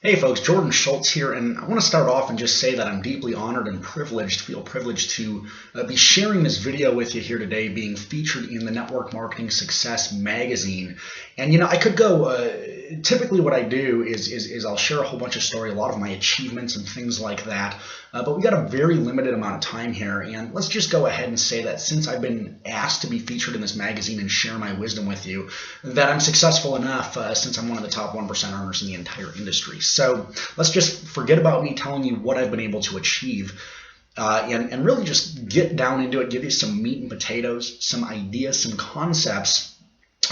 Hey folks, Jordan Schultz here, and I want to start off and just say that I'm deeply honored and feel privileged to be sharing this video with you here today, being featured in the Network Marketing Success magazine. And I could go, typically what I do is I'll share a whole bunch of story, a lot of my achievements and things like that, but we got a very limited amount of time here, and let's just go ahead and say that since I've been asked to be featured in this magazine and share my wisdom with you, that I'm successful enough since I'm one of the top 1% earners in the entire industry. So let's just forget about me telling you what I've been able to achieve and really just get down into it, give you some meat and potatoes, some ideas, some concepts.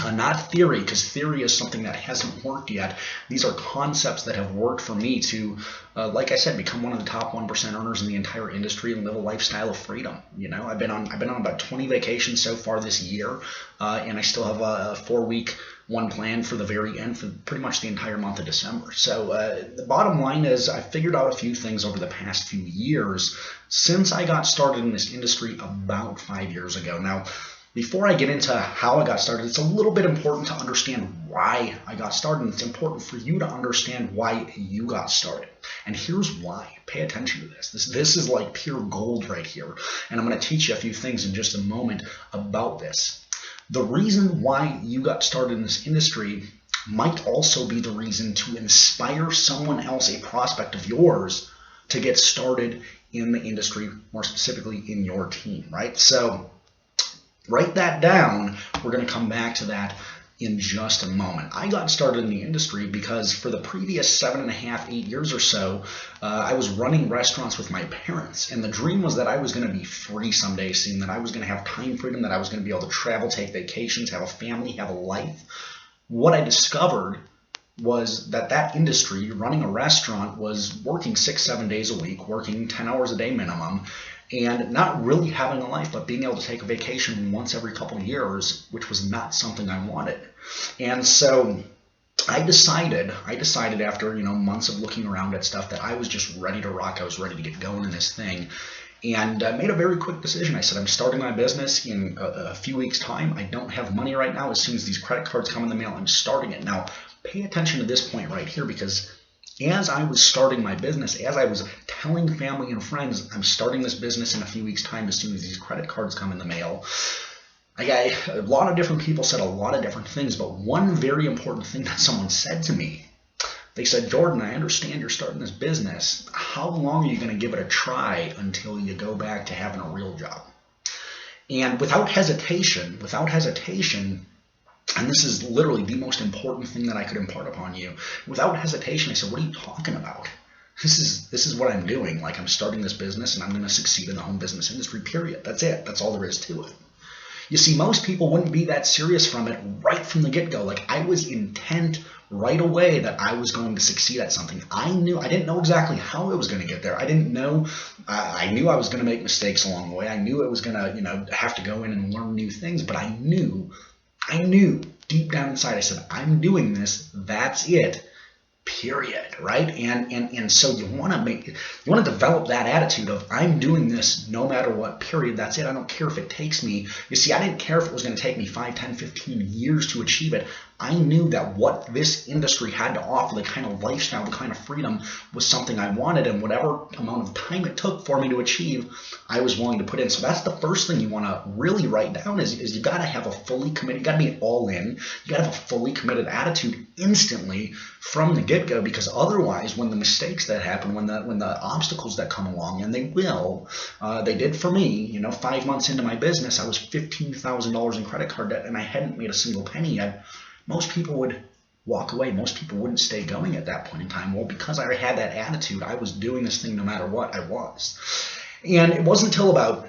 Not theory, because theory is something that hasn't worked yet. These are concepts that have worked for me to, like I said, become one of the top 1% earners in the entire industry and live a lifestyle of freedom. I've been on about 20 vacations so far this year, and I still have a 4-week one planned for the very end for pretty much the entire month of December. So the bottom line is I figured out a few things over the past few years since I got started in this industry about 5 years ago. Now, before I get into how I got started, it's a little bit important to understand why I got started. It's important for you to understand why you got started. And here's why. Pay attention to this. This is like pure gold right here. And I'm going to teach you a few things in just a moment about this. The reason why you got started in this industry might also be the reason to inspire someone else, a prospect of yours, to get started in the industry, more specifically in your team, right? So write that down. We're going to come back to that in just a moment. I got started in the industry because for the previous 7.5, 8 years or so, I was running restaurants with my parents. And the dream was that I was going to be free someday soon, that I was going to have time freedom, that I was going to be able to travel, take vacations, have a family, have a life. What I discovered was that industry, running a restaurant, was working 6-7 days a week, working 10 hours a day minimum, and not really having a life, but being able to take a vacation once every couple of years, which was not something I wanted. And so I decided after months of looking around at stuff that I was just ready to rock. I was ready to get going in this thing, and made a very quick decision. I said, I'm starting my business in a few weeks' time. I don't have money right now. As soon as these credit cards come in the mail, I'm starting it. Now, pay attention to this point right here, because as I was starting my business, as I was telling family and friends, I'm starting this business in a few weeks' time as soon as these credit cards come in the mail, a lot of different people said a lot of different things, but one very important thing that someone said to me, they said, Jordan, I understand you're starting this business. How long are you going to give it a try until you go back to having a real job? And without hesitation, and this is literally the most important thing that I could impart upon you. Without hesitation, I said, what are you talking about? This is what I'm doing. Like, I'm starting this business and I'm going to succeed in the home business industry, period. That's it. That's all there is to it. You see, most people wouldn't be that serious from it right from the get-go. Like, I was intent right away that I was going to succeed at something. I didn't know exactly how I was going to get there. I didn't know. I knew I was going to make mistakes along the way. I knew it was going to, have to go in and learn new things, but I knew deep down inside, I said, I'm doing this, that's it, period, right? And so you want to develop that attitude of, I'm doing this no matter what, period, that's it. I don't care if it takes me. You see, I didn't care if it was going to take me 5, 10, 15 years to achieve it. I knew that what this industry had to offer, the kind of lifestyle, the kind of freedom, was something I wanted, and whatever amount of time it took for me to achieve, I was willing to put in. So that's the first thing you want to really write down is you got to have a fully committed, you got to be all in, you got to have a fully committed attitude instantly from the get-go, because otherwise, when the mistakes that happen, when the obstacles that come along, and they will, they did for me, 5 months into my business, I was $15,000 in credit card debt, and I hadn't made a single penny yet. Most people would walk away. Most people wouldn't stay going at that point in time. Well, because I had that attitude, I was doing this thing no matter what, I was. And it wasn't until about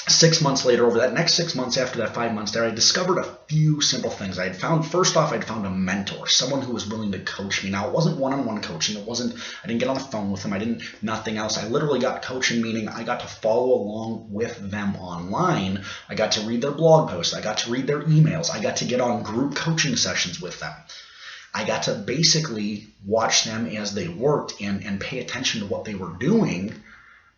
6 months later, over that next 6 months after that 5 months there, I discovered a few simple things. First off, I'd found a mentor, someone who was willing to coach me. Now, it wasn't one-on-one coaching. I didn't get on the phone with them. Nothing else. I literally got coaching, meaning I got to follow along with them online. I got to read their blog posts. I got to read their emails. I got to get on group coaching sessions with them. I got to basically watch them as they worked and pay attention to what they were doing,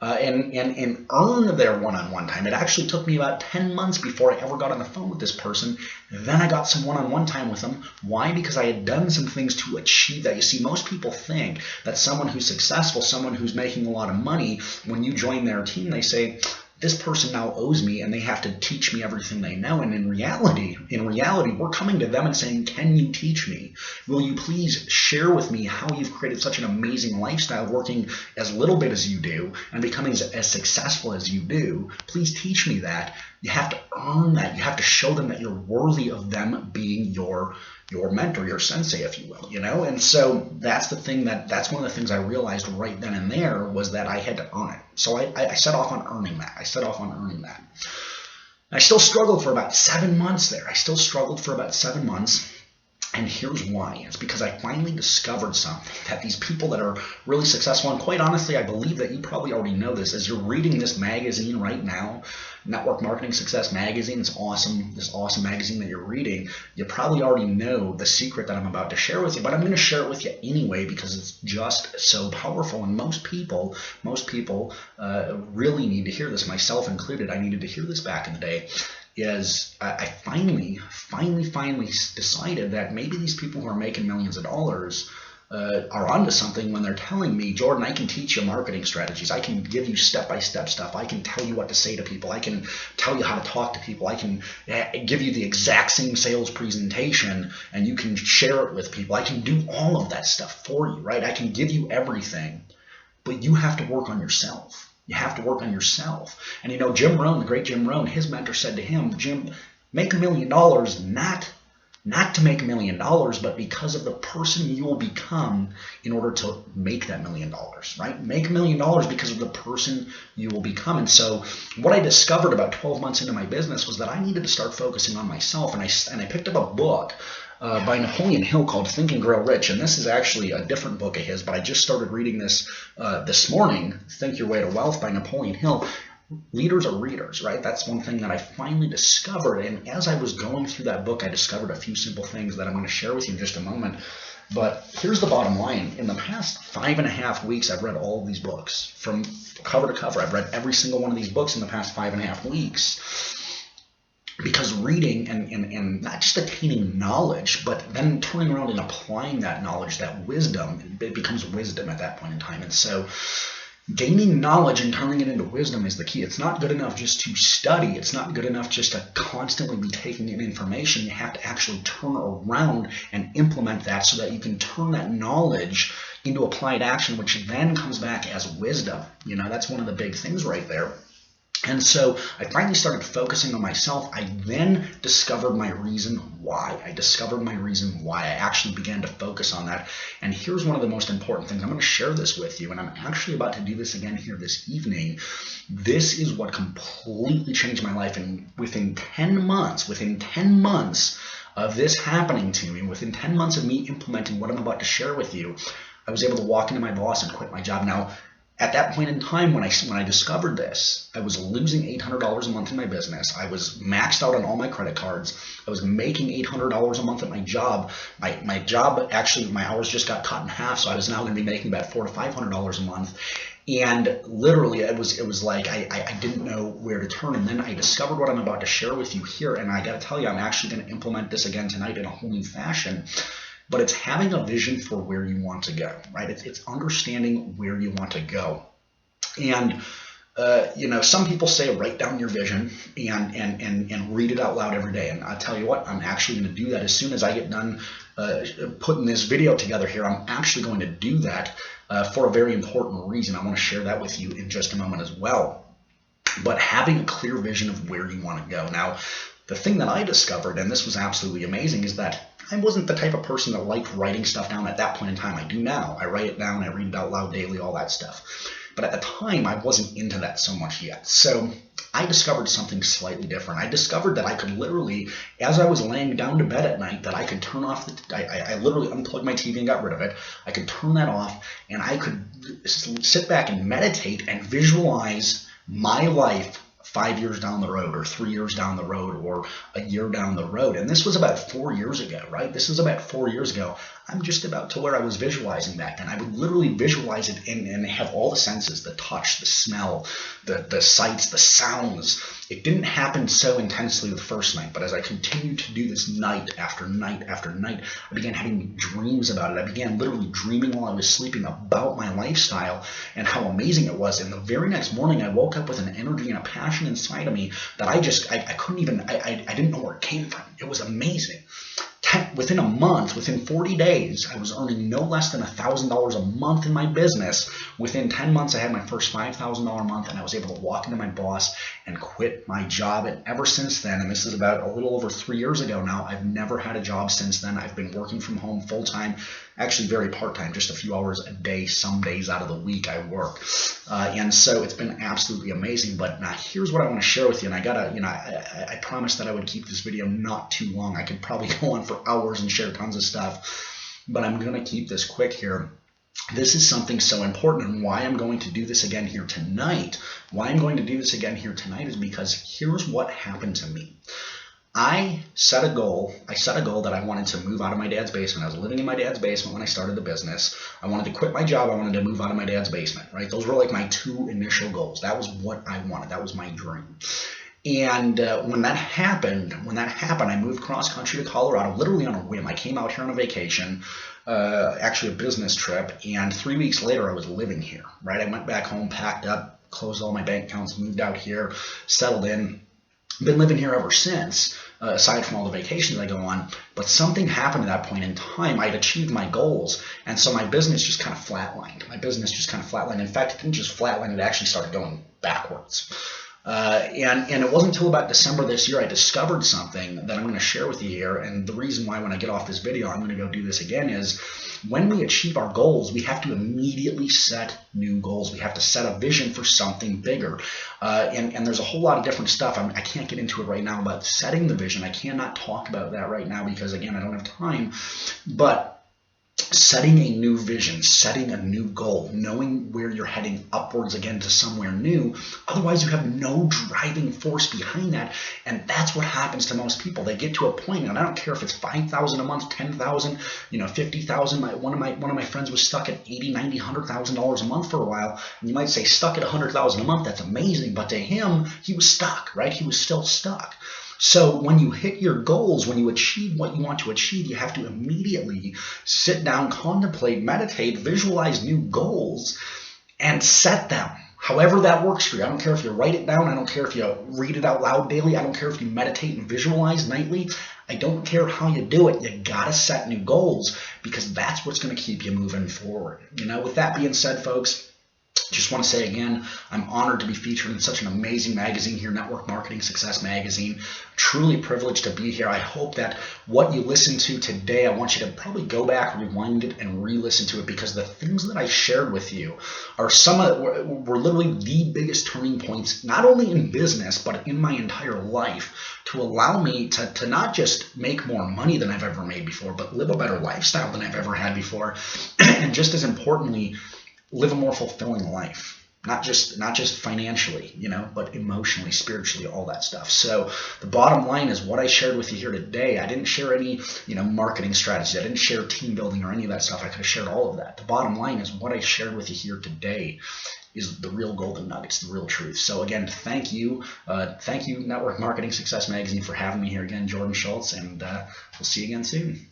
and earn their one-on-one time. It actually took me about 10 months before I ever got on the phone with this person. Then I got some one-on-one time with them. Why? Because I had done some things to achieve that. You see, most people think that someone who's successful, someone who's making a lot of money, when you join their team, they say, this person now owes me and they have to teach me everything they know. And in reality, we're coming to them and saying, can you teach me? Will you please share with me how you've created such an amazing lifestyle, working as little bit as you do and becoming as successful as you do? Please teach me that. You have to earn that. You have to show them that you're worthy of them being your mentor, your sensei, if you will, And so that's one of the things I realized right then and there, was that I had to earn it. So I set off on earning that. I still struggled for about 7 months there. And here's why. It's because I finally discovered something, that these people that are really successful, and quite honestly, I believe that you probably already know this, as you're reading this magazine right now, Network Marketing Success Magazine, this awesome magazine that you're reading, you probably already know the secret that I'm about to share with you, but I'm going to share it with you anyway because it's just so powerful, and most people really need to hear this, myself included. I needed to hear this back in the day. I finally decided that maybe these people who are making millions of dollars are onto something when they're telling me, Jordan, I can teach you marketing strategies. I can give you step-by-step stuff. I can tell you what to say to people. I can tell you how to talk to people. I can give you the exact same sales presentation and you can share it with people. I can do all of that stuff for you, right? I can give you everything, but you have to work on yourself. You have to work on yourself. And Jim Rohn, the great Jim Rohn, his mentor said to him, Jim, make $1 million, not to make $1 million, but because of the person you will become in order to make that $1 million, right? Make $1 million because of the person you will become. And so what I discovered about 12 months into my business was that I needed to start focusing on myself. And I picked up a book by Napoleon Hill called Think and Grow Rich. And this is actually a different book of his, but I just started reading this this morning, Think Your Way to Wealth by Napoleon Hill. Leaders are readers, right? That's one thing that I finally discovered. And as I was going through that book, I discovered a few simple things that I'm going to share with you in just a moment. But here's the bottom line. In the past 5.5 weeks, I've read all of these books from cover to cover. I've read every single one of these books in the past 5.5 weeks. Because reading and not just attaining knowledge, but then turning around and applying that knowledge, that wisdom, it becomes wisdom at that point in time. And so gaining knowledge and turning it into wisdom is the key. It's not good enough just to study. It's not good enough just to constantly be taking in information. You have to actually turn around and implement that so that you can turn that knowledge into applied action, which then comes back as wisdom. That's one of the big things right there. And so I finally started focusing on myself. I then discovered my reason why. I actually began to focus on that. And here's one of the most important things. I'm going to share this with you, and I'm actually about to do this again here this evening. This is what completely changed my life. And within 10 months of this happening to me, within 10 months of me implementing what I'm about to share with you, I was able to walk into my boss and quit my job. Now, at that point in time, when I discovered this, I was losing $800 a month in my business. I was maxed out on all my credit cards. I was making $800 a month at my job. My job, actually, my hours just got cut in half, so I was now going to be making about $400 to $500 a month. And literally, it was like I didn't know where to turn. And then I discovered what I'm about to share with you here. And I got to tell you, I'm actually going to implement this again tonight in a whole new fashion. But it's having a vision for where you want to go, right? It's understanding where you want to go. And, some people say write down your vision and read it out loud every day. And I'll tell you what, I'm actually going to do that as soon as I get done putting this video together here. I'm actually going to do that for a very important reason. I want to share that with you in just a moment as well. But having a clear vision of where you want to go. Now, the thing that I discovered, and this was absolutely amazing, is that I wasn't the type of person that liked writing stuff down at that point in time. I do now. I write it down, I read it out loud daily, all that stuff. But at the time, I wasn't into that so much yet. So I discovered something slightly different. I discovered that I could literally, as I was laying down to bed at night, that I could turn off I literally unplugged my TV and got rid of it. I could turn that off, and I could sit back and meditate and visualize my life 5 years down the road, or 3 years down the road, or a year down the road. And this was about 4 years ago, right? This was about 4 years ago. I'm just about to where I was visualizing back then. I would literally visualize it and have all the senses, the touch, the smell, the sights, the sounds. It didn't happen so intensely the first night, but as I continued to do this night after night after night, I began having dreams about it. I began literally dreaming while I was sleeping about my lifestyle and how amazing it was. And the very next morning, I woke up with an energy and a passion inside of me that I couldn't even, I didn't know where it came from. It was amazing. Within a month, within 40 days, I was earning no less than $1,000 a month in my business. Within 10 months, I had my first $5,000 a month, and I was able to walk into my boss and quit my job. And ever since then, and this is about a little over 3 years ago now, I've never had a job since then. I've been working from home full-time, actually very part-time, just a few hours a day. Some days out of the week I work. And so it's been absolutely amazing. But now here's what I want to share with you. And I promised that I would keep this video not too long. I could probably go on for hours and share tons of stuff, but I'm going to keep this quick here. This is something so important, and why I'm going to do this again here tonight. Why I'm going to do this again here tonight is because here's what happened to me. I set a goal that I wanted to move out of my dad's basement. I was living in my dad's basement when I started the business. I wanted to quit my job. I wanted to move out of my dad's basement, right? Those were like my two initial goals. That was what I wanted. That was my dream. And when that happened, I moved cross country to Colorado, literally on a whim. I came out here on a vacation, actually a business trip, and 3 weeks later I was living here, right? I went back home, packed up, closed all my bank accounts, moved out here, settled in. Been living here ever since, aside from all the vacations I go on. But something happened at that point in time. I'd achieved my goals, and so my business just kind of flatlined. In fact, it didn't just flatline, it actually started going backwards. And it wasn't until about December this year I discovered something that I'm going to share with you here. And the reason why when I get off this video I'm going to go do this again is when we achieve our goals, we have to immediately set new goals. We have to set a vision for something bigger. And there's a whole lot of different stuff. I can't get into it right now about setting the vision. I cannot talk about that right now because, again, I don't have time. But setting a new vision, setting a new goal, knowing where you're heading upwards again to somewhere new. Otherwise, you have no driving force behind that. And that's what happens to most people. They get to a point, and I don't care if it's $5,000 a month, $10,000, $50,000. One of my friends was stuck at $80,000, $90,000, $100,000 a month for a while. And you might say stuck at $100,000 a month, that's amazing. But to him, he was stuck, right? He was still stuck. So when you hit your goals, when you achieve what you want to achieve, you have to immediately sit down, contemplate, meditate, visualize new goals, and set them. However that works for you. I don't care if you write it down. I don't care if you read it out loud daily. I don't care if you meditate and visualize nightly. I don't care how you do it. You gotta set new goals because that's what's going to keep you moving forward. With that being said, folks, just want to say again, I'm honored to be featured in such an amazing magazine here, Network Marketing Success Magazine. Truly privileged to be here. I hope that what you listen to today, I want you to probably go back, rewind it, and re-listen to it because the things that I shared with you are were literally the biggest turning points, not only in business, but in my entire life to allow me to not just make more money than I've ever made before, but live a better lifestyle than I've ever had before. And just as importantly, live a more fulfilling life, not just financially, but emotionally, spiritually, all that stuff. So the bottom line is what I shared with you here today. I didn't share any, marketing strategies. I didn't share team building or any of that stuff. I could have shared all of that. The bottom line is what I shared with you here today is the real golden nuggets, the real truth. So again, thank you. Thank you, Network Marketing Success Magazine, for having me here again, Jordan Schultz, and we'll see you again soon.